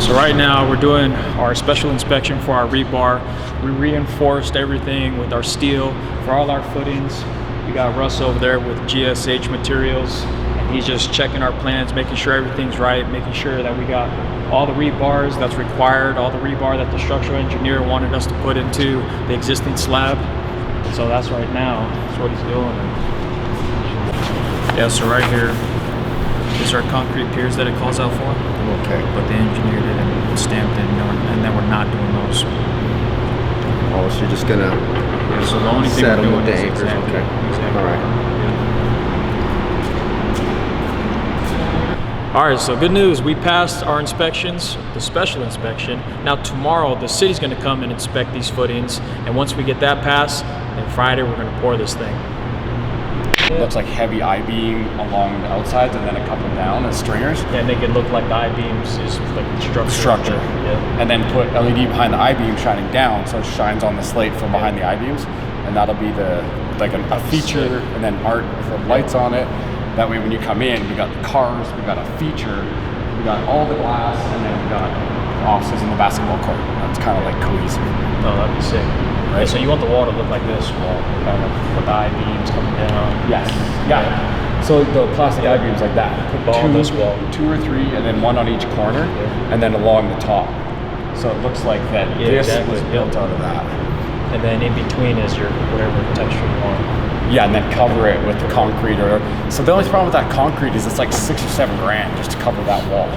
So right now we're doing our special inspection for our rebar. We reinforced everything with our steel for all our footings. We got Russ over there with GSH materials, and he's just checking our plans, making sure everything's right, making sure that we got all the rebars that's required, all the rebar that the structural engineer wanted us to put into the existing slab. So that's right now, that's what he's doing. Yeah, so right here, these are concrete piers that it calls out for. Okay. But they engineered it and stamped it, and then we're not doing those. Oh, so you're just gonna So the only thing we're doing the is anchors. exactly. All right. All right, so good news. We passed our inspections, the special inspection. Now tomorrow, the city's gonna come and inspect these footings. And once we get that passed, then Friday, we're gonna pour this thing. It looks like heavy I-beam along the outsides and then a couple down as stringers. Yeah, make it look like the I-beams is like Structure. Yeah. And then put LED behind the I-beam shining down so it shines on the slate from behind the I-beams. And that'll be the a feature, and then art with the lights on it. That way when you come in, we got the cars, we got a feature, we got all the glass, and then we got offices in the basketball court. That's kind of like cohesive. Oh, that'd be sick. Right. So you want the wall to look like this wall, kind of with the I-beams coming down. Yes. Yeah. So the plastic I-beams like that. On this wall. 2 or 3, and then one on each corner, and then along the top. So it looks like that this was built out of that. And then in between is your whatever texture you want. Yeah, and then cover it with the concrete. So the only problem with that concrete is it's like $6 or $7 grand just to cover that wall.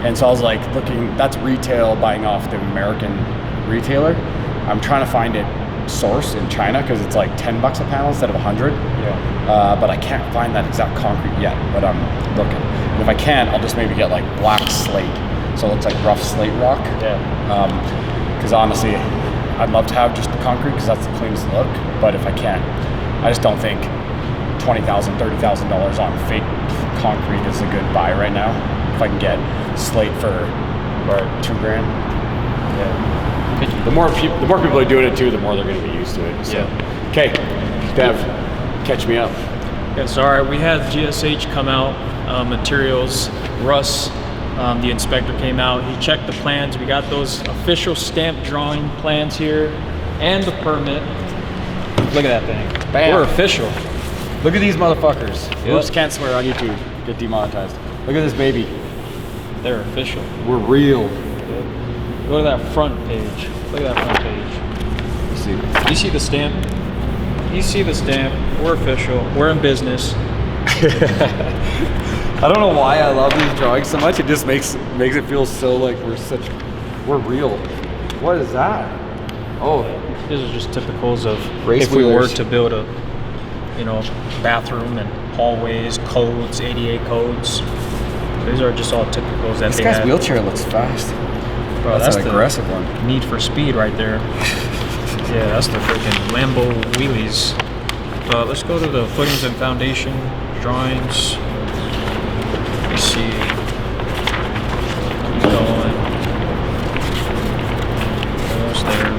And so I was like looking, that's retail, buying off the American retailer. I'm trying to find it sourced in China because it's like $10 a panel instead of 100. Yeah. But I can't find that exact concrete yet, but I'm looking. And if I can, I'll just maybe get like black slate. So it looks like rough slate rock. Yeah. Because honestly, I'd love to have just the concrete because that's the cleanest look. But if I can't, I just don't think $20,000, $30,000 on fake concrete is a good buy right now. If I can get slate for $2 grand. Yeah. The more people are doing it too, the more they're going to be used to it. So. Yeah. Okay, Dev, catch me up. Yeah, so all right, we had GSH come out, materials. Russ, the inspector, came out. He checked the plans. We got those official stamp drawing plans here and the permit. Look at that thing. Bam. We're official. Look at these motherfuckers. Yep. Oops, can't swear on YouTube. Get demonetized. Look at this baby. They're official. We're real. Go to that front page. Look at that front page. Let's see. You see the stamp? You see the stamp. We're official. We're in business. I don't know why I love these drawings so much. It just makes it feel so like we're real. What is that? Oh, These are just typicals of Race if we were wheelers. to build a, bathroom and hallways, codes, ADA codes. These are just all typicals that this they guy's had. wheelchair looks fast. Bro, that's an the aggressive one. Need for Speed right there. Yeah, that's the freaking Lambo wheelies. Let's go to the footings and foundation drawings. Let me see. Keep going. Almost there.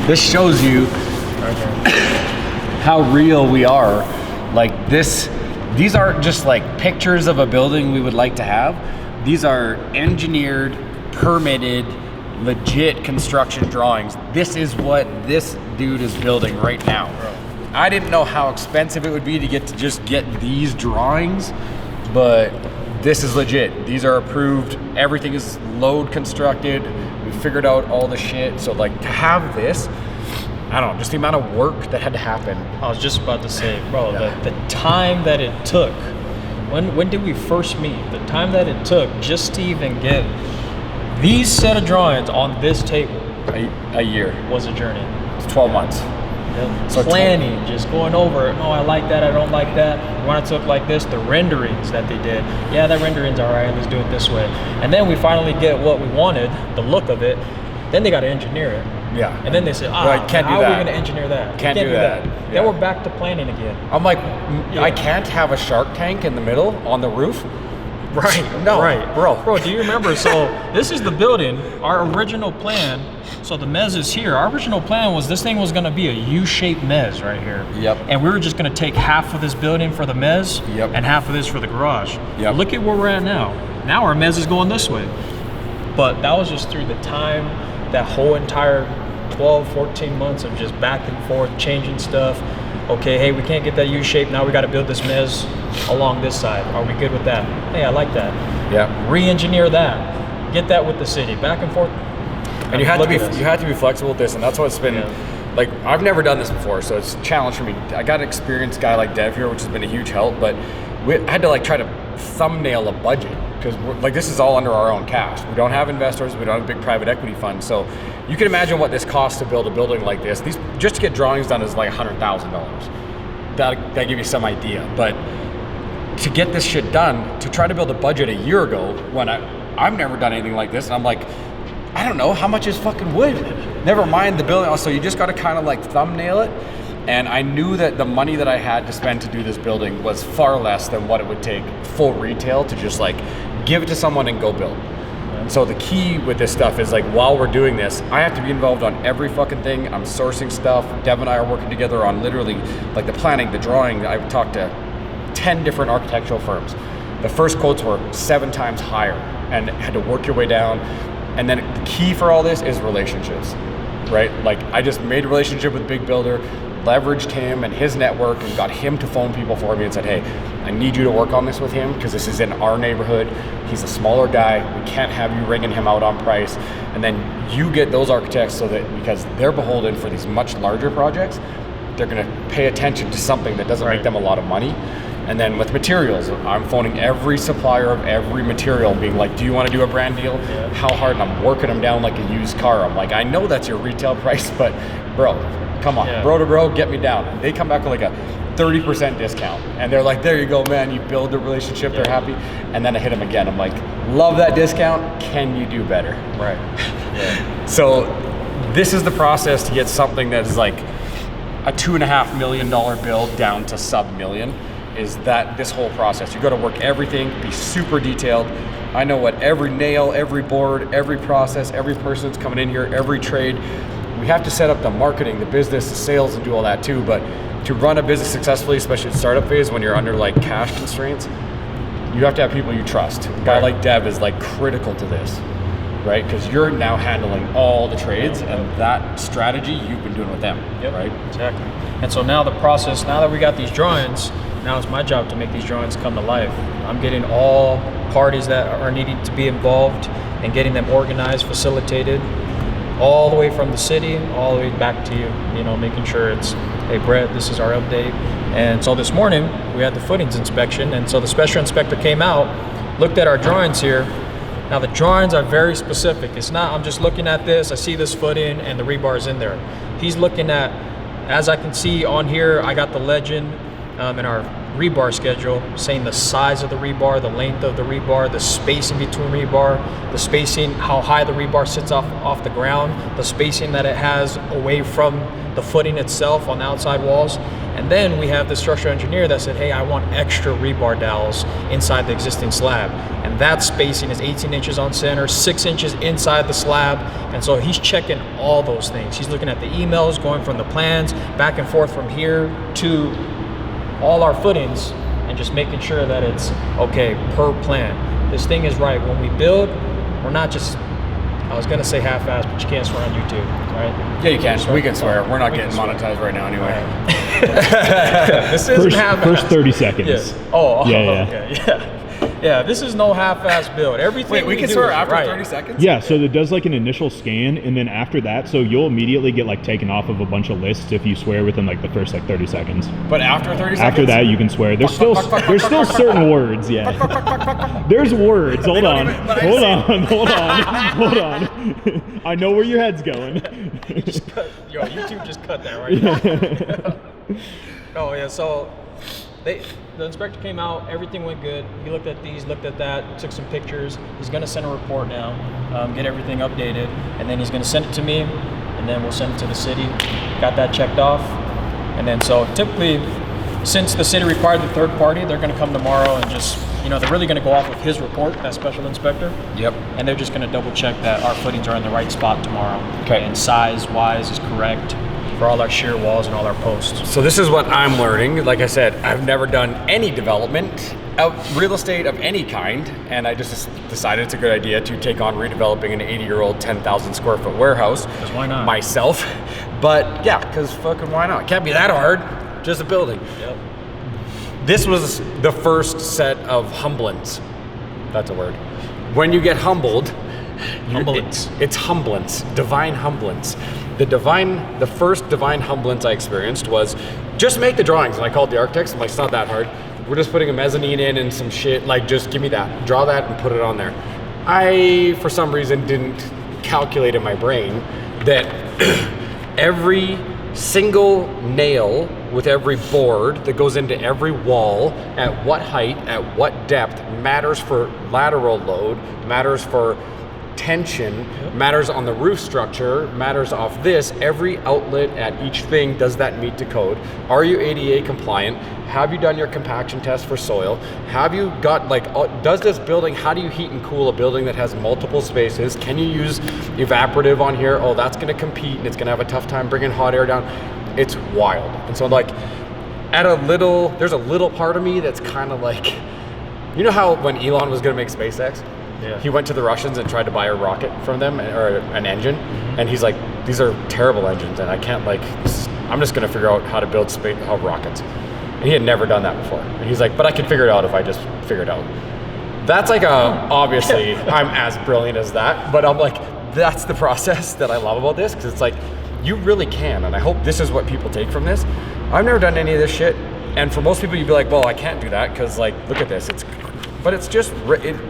This shows you Right there. how real we are. Like these aren't just like pictures of a building we would like to have. These are engineered, permitted, legit construction drawings. This is what this dude is building right now. I didn't know how expensive it would be to just get these drawings, but this is legit. These are approved. Everything is load constructed. We figured out all the shit. So like to have this, I don't know, just the amount of work that had to happen. I was just about to say, bro, the time that it took. When did we first meet? The time that it took just to even get these set of drawings on this table A year. was a journey. It's 12 months. So planning, just going over, oh, I like that, I don't like that. We want it to look like this. The renderings that they did, yeah, that rendering's all right, let's do it this way. And then we finally get what we wanted, the look of it. Then they got to engineer it. Yeah. And then they said, Right, can't do how are that. we going to engineer that? Can't do that. Then Yeah. we're back to planning again. I'm like, I can't have a shark tank in the middle on the roof. Right. No, right, bro. Do you remember? So this is the building. Our original plan. So the mezz is here. Our original plan was this thing was going to be a U-shaped mezz right here. Yep. And we were just going to take half of this building for the mezz. Yep. And half of this for the garage. Yep. Look at where we're at now. Now our mezz is going this way. But that was just through the time, that whole entire 12, 14 months of just back and forth, changing stuff. Okay, hey, we can't get that U-shape. Now we got to build this mezz along this side. Are we good with that? Hey, I like that. Yeah. Re-engineer that. Get that with the city. Back and forth. And you have to be flexible with this, and that's what's been like. I've never done this before, so it's a challenge for me. I got an experienced guy like Dev here, which has been a huge help, but I had to like try to thumbnail a budget because like this is all under our own cash. We don't have investors, we don't have a big private equity fund, so you can imagine what this costs to build a building like this. These just to get drawings done is like $100,000. That give you some idea, but to get this shit done, to try to build a budget a year ago when I've never done anything like this, and I'm like, I don't know, how much is fucking wood? Never mind the building. So you just got to kind of like thumbnail it. And I knew that the money that I had to spend to do this building was far less than what it would take full retail to just like give it to someone and go build. And so the key with this stuff is like while we're doing this, I have to be involved on every fucking thing. I'm sourcing stuff. Dev and I are working together on literally like the planning, the drawing. I've talked to 10 different architectural firms. The first quotes were 7 times higher and had to work your way down. And then the key for all this is relationships, right? Like I just made a relationship with Big Builder, leveraged him and his network and got him to phone people for me and said, hey, I need you to work on this with him because this is in our neighborhood. He's a smaller guy. We can't have you ringing him out on price. And then you get those architects so that because they're beholden for these much larger projects, they're gonna pay attention to something that doesn't make them a lot of money. And then with materials, I'm phoning every supplier of every material being like, do you want to do a brand deal? Yeah. How hard? And I'm working them down like a used car. I'm like, I know that's your retail price, but bro, come on, bro to bro, get me down. And they come back with like a 30% discount. And they're like, there you go, man. You build the relationship, they're happy. And then I hit them again. I'm like, love that discount. Can you do better? Right. Yeah. So this is the process to get something that is like a $2.5 million build down to sub-million. Is that this whole process. You got to work everything, be super detailed. I know what every nail, every board, every process, every person that's coming in here, every trade. We have to set up the marketing, the business, the sales, and do all that too. But to run a business successfully, especially at startup phase when you're under like cash constraints, you have to have people you trust. A guy like Dev is like critical to this, right? Because you're now handling all the trades and that strategy you've been doing with them, right? Exactly. And so now the process, now that we got these drawings, now it's my job to make these drawings come to life. I'm getting all parties that are needing to be involved and getting them organized, facilitated, all the way from the city, all the way back to you, you know, making sure it's, hey Brett, this is our update. And so this morning, we had the footings inspection, and so the special inspector came out, looked at our drawings here. Now the drawings are very specific. It's not, I'm just looking at this, I see this footing, and the rebar is in there. He's looking at, as I can see on here, I got the legend, in our rebar schedule saying the size of the rebar, the length of the rebar, the spacing between rebar, the spacing, how high the rebar sits off the ground, the spacing that it has away from the footing itself on the outside walls. And then we have the structural engineer that said, hey, I want extra rebar dowels inside the existing slab. And that spacing is 18 inches on center, 6 inches inside the slab. And so he's checking all those things. He's looking at the emails, going from the plans, back and forth from here to all our footings and just making sure that it's okay per plan. This thing is right. When we build, we're not just, I was gonna say half-assed, but you can't swear on YouTube, right? Yeah, you can. We can swear. We're not getting monetized right now anyway. Right. This isn't half-assed. First 30 seconds. Yeah. Oh, yeah. Okay, yeah. Yeah, this is no half-assed build. Everything. Wait, we can do swear is after right. 30 seconds? Yeah, so it does like an initial scan, and then after that, so you'll immediately get like taken off of a bunch of lists if you swear within like the first like 30 seconds. But after 30 seconds? After that, you can swear. There's still certain words, yeah. There's words. Hold on. I know where your head's going. Yo, YouTube just cut that right now. Oh yeah, so the inspector came out, everything went good. He looked at these, looked at that, took some pictures. He's gonna send a report now, get everything updated, and then he's gonna send it to me, and then we'll send it to the city. Got that checked off. And then so typically since the city required the third party, they're going to come tomorrow and just, they're really going to go off of his report, that special inspector. Yep. And they're just going to double check that our footings are in the right spot tomorrow. Okay. And size-wise is correct for all our shear walls and all our posts. So this is what I'm learning. Like I said, I've never done any development of real estate of any kind, and I just decided it's a good idea to take on redeveloping an 80-year-old 10,000 square foot warehouse. Because why not? Myself. But yeah, because fucking why not? It can't be that hard. Just a building. Yep. This was the first set of humblance. That's a word. When you get humbled, Humblance. it's humblance, divine humblance. The first divine humblance I experienced was just make the drawings. And I called the architects. I'm like, it's not that hard. We're just putting a mezzanine in and some shit. Like, just give me that. Draw that and put it on there. I, for some reason, didn't calculate in my brain that every single nail with every board that goes into every wall, at what height, at what depth, matters for lateral load, matters for tension, matters on the roof structure, matters off this. Every outlet at each thing, does that meet to code? Are you ADA compliant? Have you done your compaction test for soil? Have you got, does this building, how do you heat and cool a building that has multiple spaces? Can you use evaporative on here? Oh, that's gonna compete and it's gonna have a tough time bringing hot air down. It's wild. And so there's a little part of me that's kind of like, you know how when Elon was gonna make SpaceX? Yeah. He went to the Russians and tried to buy a rocket from them, or an engine, and he's like, these are terrible engines, and I can't I'm just gonna figure out how to build rockets. And he had never done that before. And he's like, but I can figure it out if I just figure it out. That's obviously, I'm as brilliant as that, but I'm like, that's the process that I love about this, because it's like, you really can, and I hope this is what people take from this. I've never done any of this shit, and for most people, you'd be like, well, I can't do that, because look at this. But it's just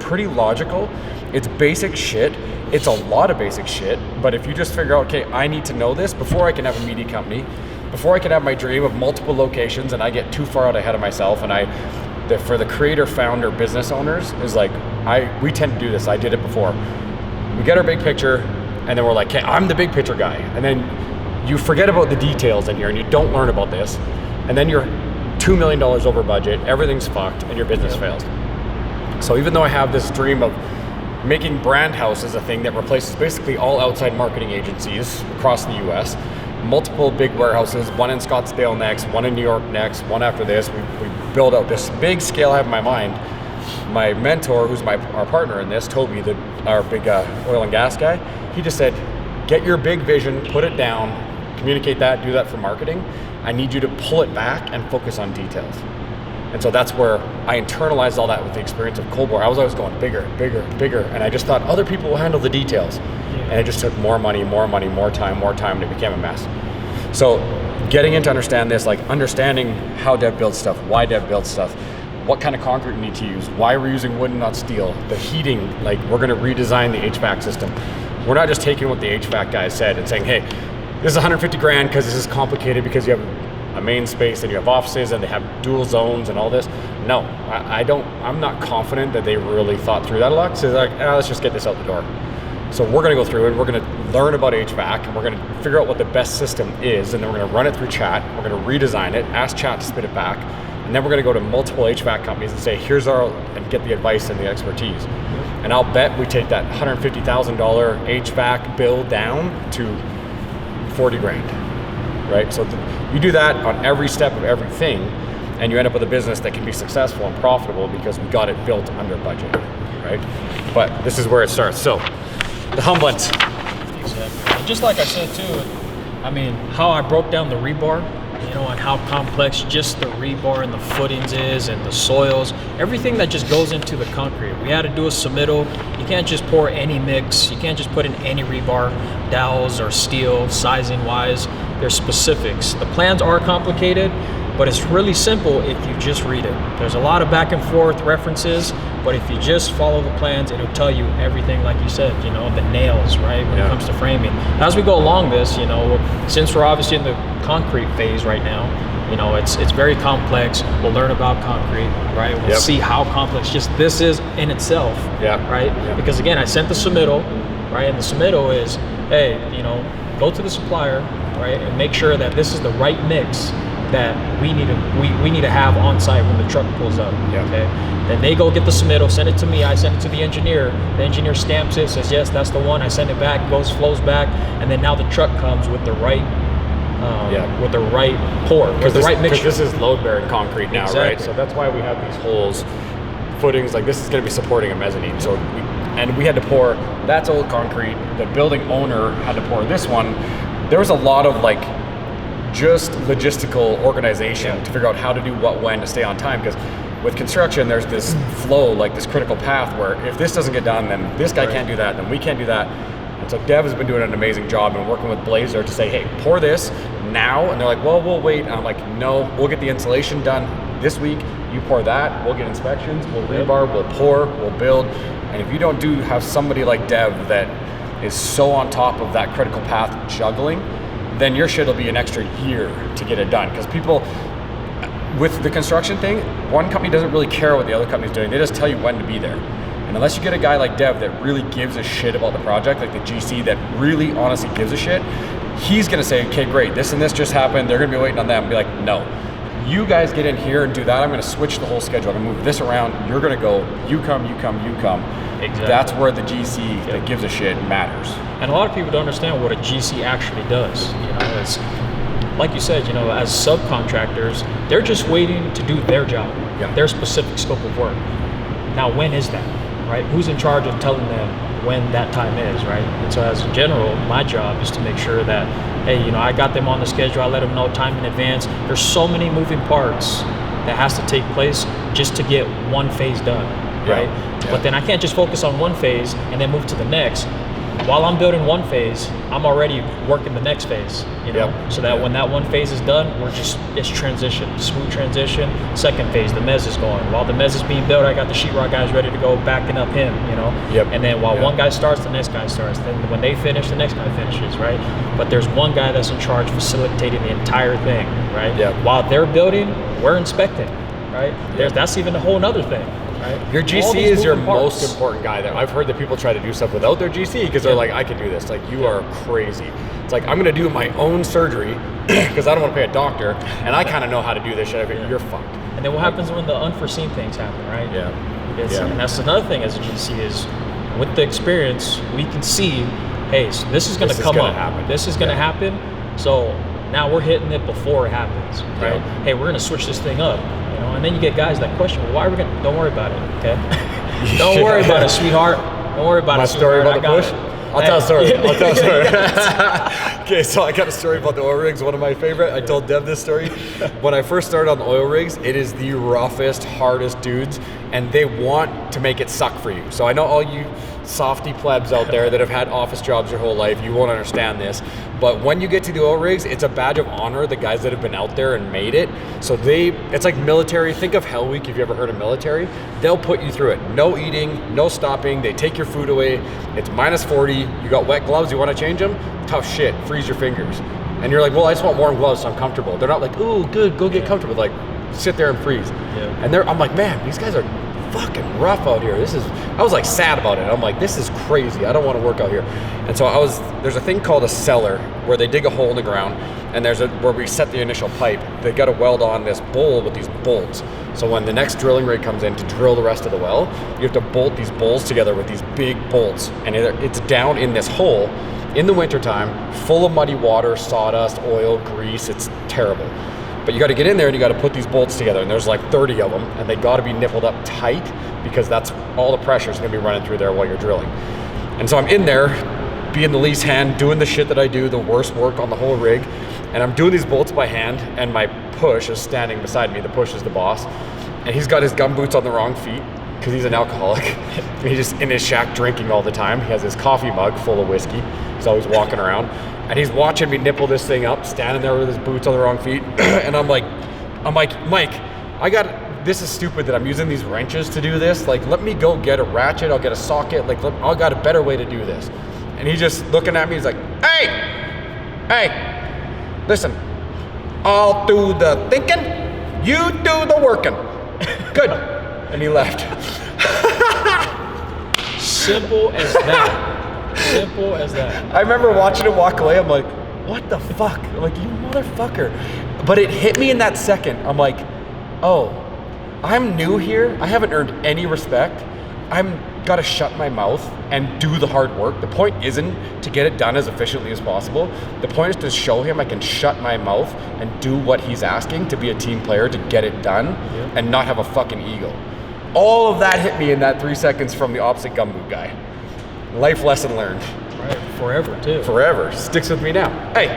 pretty logical. It's basic shit. It's a lot of basic shit. But if you just figure out, okay, I need to know this before I can have a media company, before I can have my dream of multiple locations, and I get too far out ahead of myself, for the creator, founder, business owners, is we tend to do this. I did it before. We get our big picture, and then we're like, hey, I'm the big picture guy. And then you forget about the details in here, and you don't learn about this. And then you're $2 million over budget, everything's fucked, and your business fails. So even though I have this dream of making Brand House as a thing that replaces basically all outside marketing agencies across the US, multiple big warehouses, one in Scottsdale next, one in New York next, one after this, we build out this big scale I have in my mind. My mentor, who's our partner in this, Toby, our big oil and gas guy, he just said, get your big vision, put it down, communicate that, do that for marketing. I need you to pull it back and focus on details. And so that's where I internalized all that with the experience of cold bore. I was always going bigger, bigger, bigger. And I just thought other people will handle the details. And it just took more money, more time, and it became a mess. So getting into understanding how Dev builds stuff, why Dev builds stuff, what kind of concrete we need to use, why we're using wood and not steel, the heating, we're gonna redesign the HVAC system. We're not just taking what the HVAC guy said and saying, hey, this is 150 grand because this is complicated because you have a main space and you have offices and they have dual zones and all this. No, I'm not confident that they really thought through that a lot. So they're like, let's just get this out the door. So we're gonna go through and we're gonna learn about HVAC and we're gonna figure out what the best system is, and then we're gonna run it through chat, we're gonna redesign it, ask chat to spit it back, and then we're gonna go to multiple HVAC companies and say, and get the advice and the expertise. And I'll bet we take that $150,000 HVAC bill down to 40 grand, right? So you do that on every step of everything, and you end up with a business that can be successful and profitable because we got it built under budget, right? But this is where it starts. So the humblance. Exactly. And just like I said too, how I broke down the rebar, and how complex just the rebar and the footings is and the soils, everything that just goes into the concrete. We had to do a submittal. You can't just pour any mix. You can't just put in any rebar, dowels or steel, sizing wise. There's specifics. The plans are complicated, but it's really simple if you just read it. There's a lot of back and forth references, but if you just follow the plans, it'll tell you everything, like you said, the nails, right? When it comes to framing. As we go along this, since we're obviously in the concrete phase right now, it's very complex. We'll learn about concrete, right? We'll see how complex just this is in itself, right? Because again, I sent the submittal, right? And the submittal is, hey, go to the supplier, right? And make sure that this is the right mix that we need to have on site when the truck pulls up. Yeah. Okay. Then they go get the submittal, send it to me. I send it to the engineer. The engineer stamps it, says yes, that's the one. I send it back, flows back, and then now the truck comes with the right, with the right pour, with the right mixture. Because this is load-bearing concrete now, right? Exactly. So that's why we have these holes, footings. Like this is going to be supporting a mezzanine. So we had to pour. That's old concrete. The building owner had to pour this one. There was a lot of like just logistical organization to figure out how to do what when to stay on time, because with construction there's this flow, like this critical path where if this doesn't get done, then this guy can't do that, then we can't do that. And so Dev has been doing an amazing job and working with Blazer to say, hey, pour this now. And they're like, well, we'll wait. And I'm like, no, we'll get the insulation done this week. You pour that, we'll get inspections, we'll rebar, we'll pour, we'll build. And if you don't have somebody like Dev that is so on top of that critical path juggling, then your shit will be an extra year to get it done. Because people, with the construction thing, one company doesn't really care what the other company's doing. They just tell you when to be there. And unless you get a guy like Dev that really gives a shit about the project, like the GC that really honestly gives a shit, he's gonna say, okay, great, this and this just happened, they're gonna be waiting on them. Be like, no, you guys get in here and do that. I'm gonna switch the whole schedule. I'm gonna move this around. You're gonna go, you come, you come, you come. Exactly. That's where the GC that gives a shit matters. And a lot of people don't understand what a GC actually does. You know, it's like you said, you know, as subcontractors, they're just waiting to do their job, their specific scope of work. Now, when is that, right? Who's in charge of telling them when that time is, right? And so as a general, my job is to make sure that, hey, you know, I got them on the schedule, I let them know time in advance. There's so many moving parts that has to take place just to get one phase done, right? But then I can't just focus on one phase and then move to the next. While I'm building one phase, I'm already working the next phase, you know, so that when that one phase is done, it's transition, smooth transition. Second phase, the mezz is going. While the mezz is being built, I got the sheetrock guys ready to go, backing up him, you know. And then while one guy starts, the next guy starts. Then when they finish, the next guy finishes, right? But there's one guy that's in charge facilitating the entire thing, right? While they're building, we're inspecting, right? That's even a whole nother thing. Right. Your GC is your most important guy there. I've heard that people try to do stuff without their GC because they're like, I can do this. Like, you are crazy. It's like, I'm going to do my own surgery because I don't want to pay a doctor, and I kind of know how to do this shit. You're fucked. And then what happens when the unforeseen things happen, right? And that's another thing as a GC is, with the experience, we can see, hey, so this is going to come up. This is going to happen. So now we're hitting it before it happens, right? Hey, we're going to switch this thing up. And then you get guys that question, well, why are we gonna? Don't worry about it, okay? Don't worry about it, sweetheart. Don't worry about it. My story about the push? I'll tell a story. Okay, so I got a story about the oil rigs, one of my favorite. I told Dev this story. When I first started on the oil rigs, it is the roughest, hardest dudes, and they want to make it suck for you. So I know all you softy plebs out there that have had office jobs your whole life, you won't understand this. But when you get to the oil rigs, it's a badge of honor, the guys that have been out there and made it. So it's like military. Think of Hell Week if you ever heard of military. They'll put you through it. No eating, no stopping. They take your food away. It's minus 40. You got wet gloves. You want to change them? Tough shit. Freeze your fingers. And you're like, well, I just want warm gloves so I'm comfortable. They're not like, ooh, good, go get comfortable. Like, sit there and freeze. And I'm like, man, these guys are fucking rough out here. I was like sad about it. I'm like, this is crazy. I don't want to work out here. And so there's a thing called a cellar where they dig a hole in the ground, and where we set the initial pipe. They got to weld on this bowl with these bolts. So when the next drilling rig comes in to drill the rest of the well, you have to bolt these bowls together with these big bolts. And it's down in this hole in the wintertime, full of muddy water, sawdust, oil, grease. It's terrible. But you got to get in there and you got to put these bolts together, and there's like 30 of them, and they got to be nippled up tight because that's all the pressure is going to be running through there while you're drilling. And so I'm in there, being the lease hand, doing the shit that I do, the worst work on the whole rig, and I'm doing these bolts by hand, and my push is standing beside me. The push is the boss, and he's got his gum boots on the wrong feet because he's an alcoholic. He's just in his shack drinking all the time. He has his coffee mug full of whiskey. He's always walking around. And he's watching me nipple this thing up, standing there with his boots on the wrong feet. And I'm like, Mike, this is stupid that I'm using these wrenches to do this. Like, let me go get a ratchet. I'll get a socket. Like, I got a better way to do this. And he's just looking at me. He's like, hey, listen, I'll do the thinking. You do the working. Good. And he left. Simple as that. Simple as that. I remember watching him walk away. I'm like, what the fuck? I'm like, you motherfucker. But it hit me in that second. I'm like, oh, I'm new here. I haven't earned any respect. I'm gotta shut my mouth and do the hard work. The point isn't to get it done as efficiently as possible. The point is to show him I can shut my mouth and do what he's asking, to be a team player, to get it done, and not have a fucking ego. All of that hit me in that 3 seconds from the opposite gumboot guy. Life lesson learned. Right, forever too. Forever. Sticks with me now. Hey.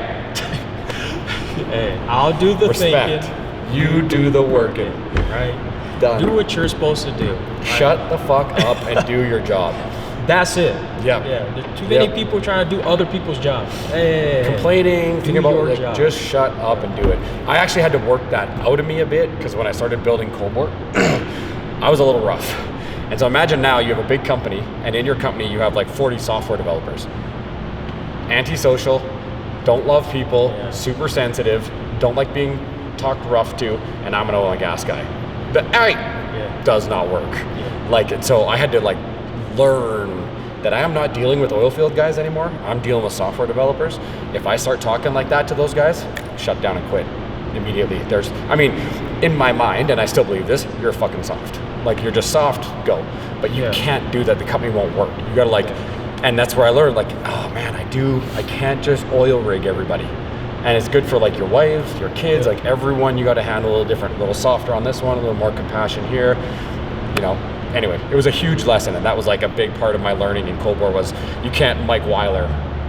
Hey, I'll do the Respect. thinking. You do the working. Right. Done. Do what you're supposed to do. Right? Shut the fuck up and do your job. That's it. Yeah. Yeah. There's too many people trying to do other people's jobs. Hey. Complaining, thinking about your like, job. just shut up and do it. I actually had to work that out of me a bit because when I started building Cobalt, I was a little rough. And so imagine now you have a big company, and in your company you have like 40 software developers. Antisocial, don't love people, super sensitive, don't like being talked rough to, and I'm an oil and gas guy. That does not work. Like, so I had to like learn that I am not dealing with oil field guys anymore. I'm dealing with software developers. If I start talking like that to those guys, shut down and quit immediately. In my mind, and I still believe this, you're fucking soft. Like, you're just soft, go. But you can't do that. The company won't work. You gotta like, and that's where I learned like, oh man, I can't just oil rig everybody. And it's good for like your wife, your kids, like everyone, you got to handle a little different, a little softer on this one, a little more compassion here, you know. Anyway, it was a huge lesson, and that was like a big part of my learning in Cold War was you can't Mike Weiler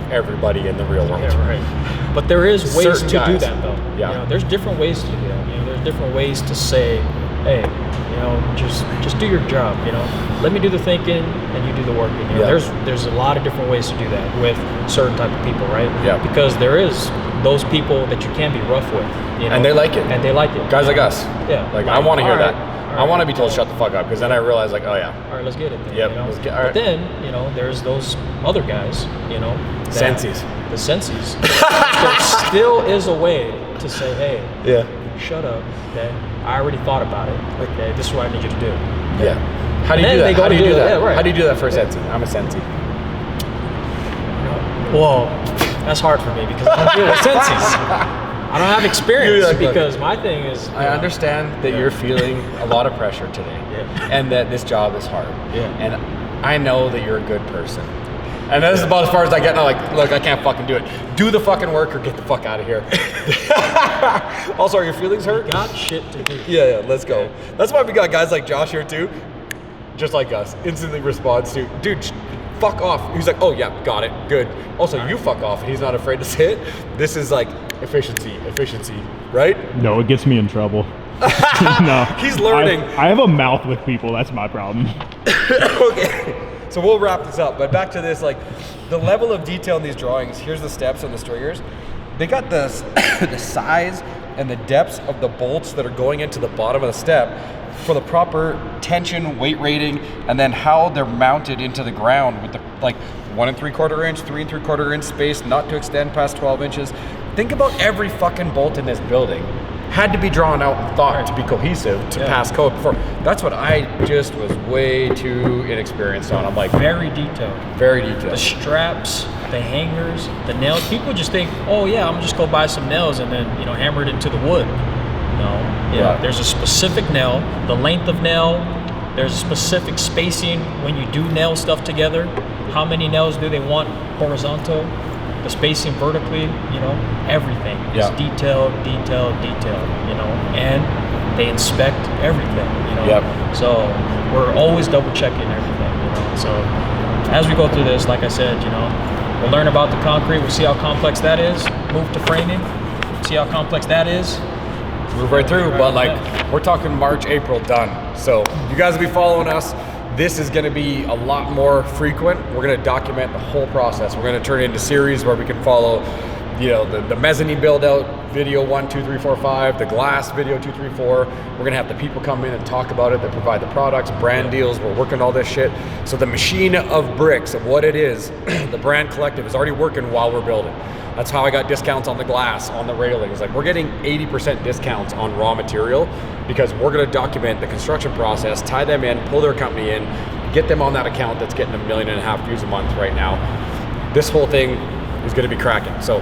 everybody in the real world. Yeah, right. But there is ways Certain to do guys. that though. Yeah. You know, there's different ways to do that. You know, there's different ways to say, hey, you know, just do your job. You know, let me do the thinking and you do the working. You know, there's a lot of different ways to do that with certain type of people, right? Yeah. Because there is those people that you can be rough with, you know, And they like it. And they like it. Guys like us. Yeah. Like, I want to hear all right, that. all I want to right. be told shut the fuck up, because then I realize like, oh yeah. All right, let's get it then. Yep, You know? let's get- all But right. then, you know, there's those other guys, you know. Sensies. The sensies. There still is a way to say, hey, Yeah. shut up, okay? I already thought about it. Okay, this is what I need you to do. Yeah. How do you And do then that? they go How to do you do do it. that? Yeah, right. How do you do that for a sensi? I'm a sensi. Well, that's hard for me because I don't deal with sensies. I don't have experience You're like, because my thing is. I understand that you're feeling a lot of pressure today, and that this job is hard. Yeah. And I know that you're a good person. And this is about as far as I get now. Like, look, I can't fucking do it. Do the fucking work or get the fuck out of here. Also, are your feelings hurt? Got shit to do. Yeah, let's go. That's why we got guys like Josh here too, just like us. Instantly responds to, dude, fuck off. He's like, oh yeah, got it, good. Also, you fuck off, and he's not afraid to say it. This is like efficiency, right? No, it gets me in trouble. No. He's learning. I have a mouth with people. That's my problem. Okay, so we'll wrap this up. But back to this, like the level of detail in these drawings. Here's the steps and the stringers. They got the the size and the depths of the bolts that are going into the bottom of the step for the proper tension, weight rating, and then how they're mounted into the ground with the like 1 3/4 inch, 3 3/4 inch space, not to extend past 12 inches. Think about every fucking bolt in this building had to be drawn out and thought to be cohesive to pass code before. That's what I just was way too inexperienced on. I'm like, Very detailed. very detailed. The straps, the hangers, the nails. People just think, oh yeah, I'm gonna just go buy some nails and then, you know, hammer it into the wood. No. Yeah. There's a specific nail, the length of nail, there's a specific spacing when you do nail stuff together. How many nails do they want horizontal? The spacing vertically, you know, everything is detailed, you know, and they inspect everything, you know. So we're always double checking everything, you know. So as we go through this, like I said, you know, we'll learn about the concrete, we'll see how complex that is, move to framing, see how complex that is. Move right through, but like we're talking March, April, done. So you guys will be following us. This is gonna be a lot more frequent. We're gonna document the whole process. We're gonna turn it into series where we can follow, you know, the mezzanine build out video 1, 2, 3, 4, 5, the glass video 2, 3, 4. We're gonna have the people come in and talk about it, that provide the products, brand deals, we're working all this shit. So the machine of bricks, of what it is, the brand collective is already working while we're building. That's how I got discounts on the glass, on the railings. Like, we're getting 80% discounts on raw material because we're gonna document the construction process, tie them in, pull their company in, get them on that account that's getting 1.5 million views a month right now. This whole thing is gonna be cracking. So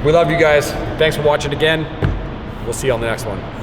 we love you guys. Thanks for watching again. We'll see you on the next one.